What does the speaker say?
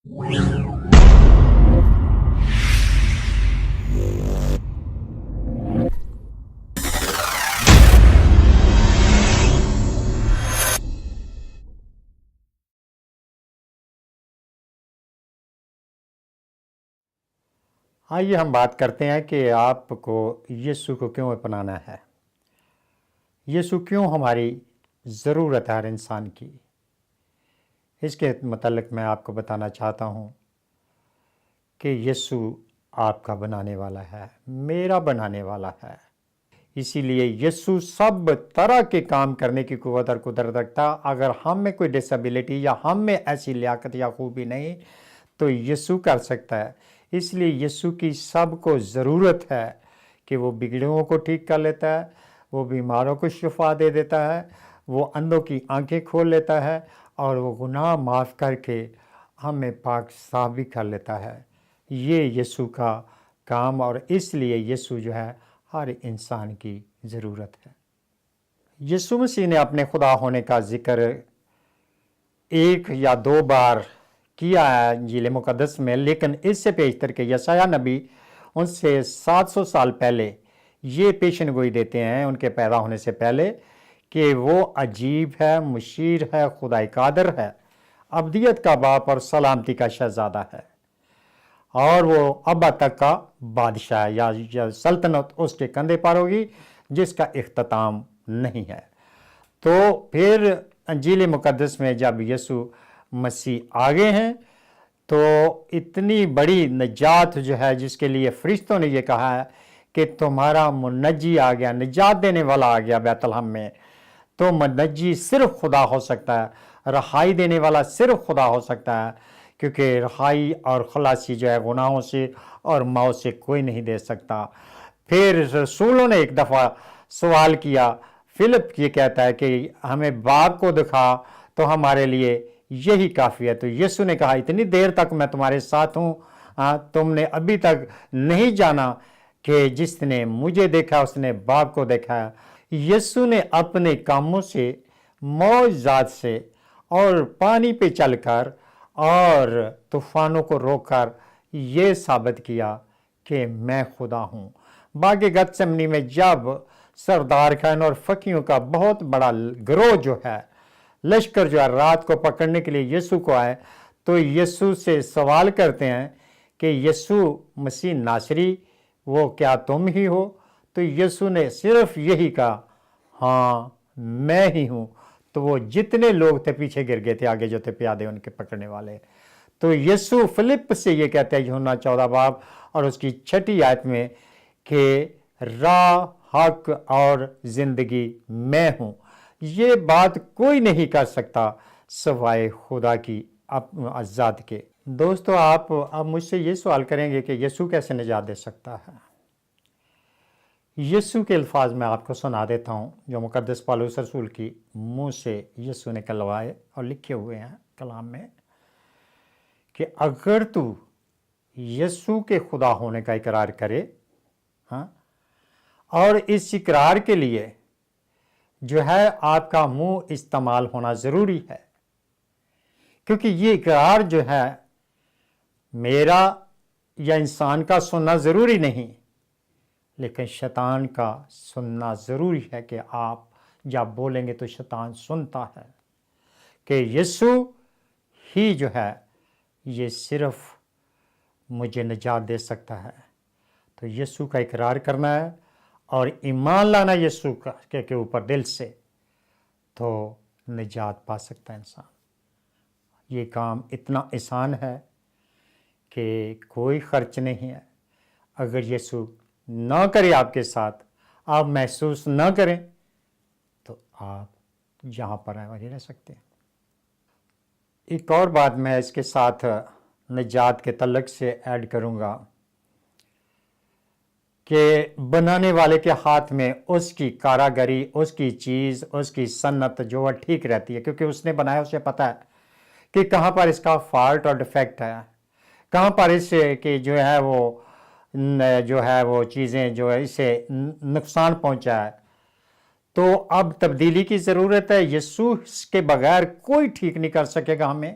آئیے ہم بات کرتے ہیں کہ آپ کو یسوع کو کیوں اپنانا ہے، یسوع کیوں ہماری ضرورت ہے ہر انسان کی۔ اس کے متعلق میں آپ کو بتانا چاہتا ہوں کہ یسوع آپ کا بنانے والا ہے، میرا بنانے والا ہے۔ اسی لیے یسوع سب طرح کے کام کرنے کی قوت اور قدرت رکھتا۔ اگر ہم میں کوئی ڈسیبلٹی یا ہم میں ایسی لیاقت یا خوبی نہیں تو یسوع کر سکتا ہے۔ اس لیے یسوع کی سب کو ضرورت ہے کہ وہ بگڑوں کو ٹھیک کر لیتا ہے، وہ بیماروں کو شفا دے دیتا ہے، وہ اندھوں کی آنکھیں کھول لیتا ہے، اور وہ گناہ معاف کر کے ہمیں پاک صاف بھی کر لیتا ہے۔ یہ یسوع کا کام، اور اس لیے یسوع جو ہے ہر انسان کی ضرورت ہے۔ یسوع مسیح نے اپنے خدا ہونے کا ذکر ایک یا دو بار کیا ہے انجیل مقدس میں، لیکن اس سے پیشتر کے یسایہ نبی ان سے 700 سال پہلے یہ پیشن گوئی دیتے ہیں ان کے پیدا ہونے سے پہلے کہ وہ عجیب ہے، مشیر ہے، خدائے قادر ہے، ابدیت کا باپ اور سلامتی کا شہزادہ ہے، اور وہ ابا تک کا بادشاہ ہے، یا سلطنت اس کے کندھے پر ہوگی جس کا اختتام نہیں ہے۔ تو پھر انجیل مقدس میں جب یسوع مسیح آگے ہیں تو اتنی بڑی نجات جو ہے، جس کے لیے فرشتوں نے یہ کہا ہے کہ تمہارا منجی آ گیا، نجات دینے والا آ گیا بیت لحم میں، تو منجی صرف خدا ہو سکتا ہے، رہائی دینے والا صرف خدا ہو سکتا ہے، کیونکہ رہائی اور خلاصی جو ہے گناہوں سے اور موت سے کوئی نہیں دے سکتا۔ پھر رسولوں نے ایک دفعہ سوال کیا، فلپ یہ کہتا ہے کہ ہمیں باپ کو دکھا تو ہمارے لیے یہی کافی ہے۔ تو یسوع نے کہا اتنی دیر تک میں تمہارے ساتھ ہوں، تم نے ابھی تک نہیں جانا کہ جس نے مجھے دیکھا اس نے باپ کو دیکھا ہے۔ یسوع نے اپنے کاموں سے، معجزات سے، اور پانی پہ چل کر اور طوفانوں کو روک کر یہ ثابت کیا کہ میں خدا ہوں۔ باغ گتسمنی میں جب سردار خان اور فقیوں کا بہت بڑا گروہ جو ہے، لشکر جو ہے رات کو پکڑنے کے لیے یسوع کو آئے، تو یسوع سے سوال کرتے ہیں کہ یسوع مسیح ناصری وہ کیا تم ہی ہو؟ تو یسوع نے صرف یہی کہا، ہاں میں ہی ہوں۔ تو وہ جتنے لوگ تھے پیچھے گر گئے تھے، آگے جو تھے پیادے ان کے پکڑنے والے۔ تو یسوع فلپ سے یہ کہتے ہیں یوحنا 14 باب اور اس کی 6 آیت میں کہ راہ، حق اور زندگی میں ہوں۔ یہ بات کوئی نہیں کر سکتا سوائے خدا کی ذات کے۔ دوستو، آپ اب مجھ سے یہ سوال کریں گے کہ یسوع کیسے نجات دے سکتا ہے؟ یسوع کے الفاظ میں آپ کو سنا دیتا ہوں جو مقدس پالوس رسول کی منہ سے یسوع نے کلوائے اور لکھے ہوئے ہیں کلام میں، کہ اگر تو یسوع کے خدا ہونے کا اقرار کرے، اور اس اقرار کے لیے جو ہے آپ کا منہ استعمال ہونا ضروری ہے، کیونکہ یہ اقرار جو ہے میرا یا انسان کا سننا ضروری نہیں، لیکن شیطان کا سننا ضروری ہے، کہ آپ جب بولیں گے تو شیطان سنتا ہے کہ یسوع ہی جو ہے یہ صرف مجھے نجات دے سکتا ہے۔ تو یسوع کا اقرار کرنا ہے اور ایمان لانا یسوع کے اوپر دل سے، تو نجات پا سکتا ہے انسان۔ یہ کام اتنا آسان ہے کہ کوئی خرچ نہیں ہے۔ اگر یسوع نہ کرے آپ کے ساتھ، آپ محسوس نہ کریں، تو آپ جہاں پر ہیں وہیں رہ سکتے ہیں۔ ایک اور بات میں اس کے ساتھ نجات کے تعلق سے ایڈ کروں گا کہ بنانے والے کے ہاتھ میں اس کی کاراگری، اس کی چیز، اس کی صنعت جو ہے ٹھیک رہتی ہے، کیونکہ اس نے بنایا، اسے پتہ ہے کہ کہاں پر اس کا فالٹ اور ڈیفیکٹ ہے، کہاں پر اس سے کہ جو ہے وہ چیزیں جو ہے اسے نقصان پہنچا ہے۔ تو اب تبدیلی کی ضرورت ہے۔ یسوع کے بغیر کوئی ٹھیک نہیں کر سکے گا ہمیں،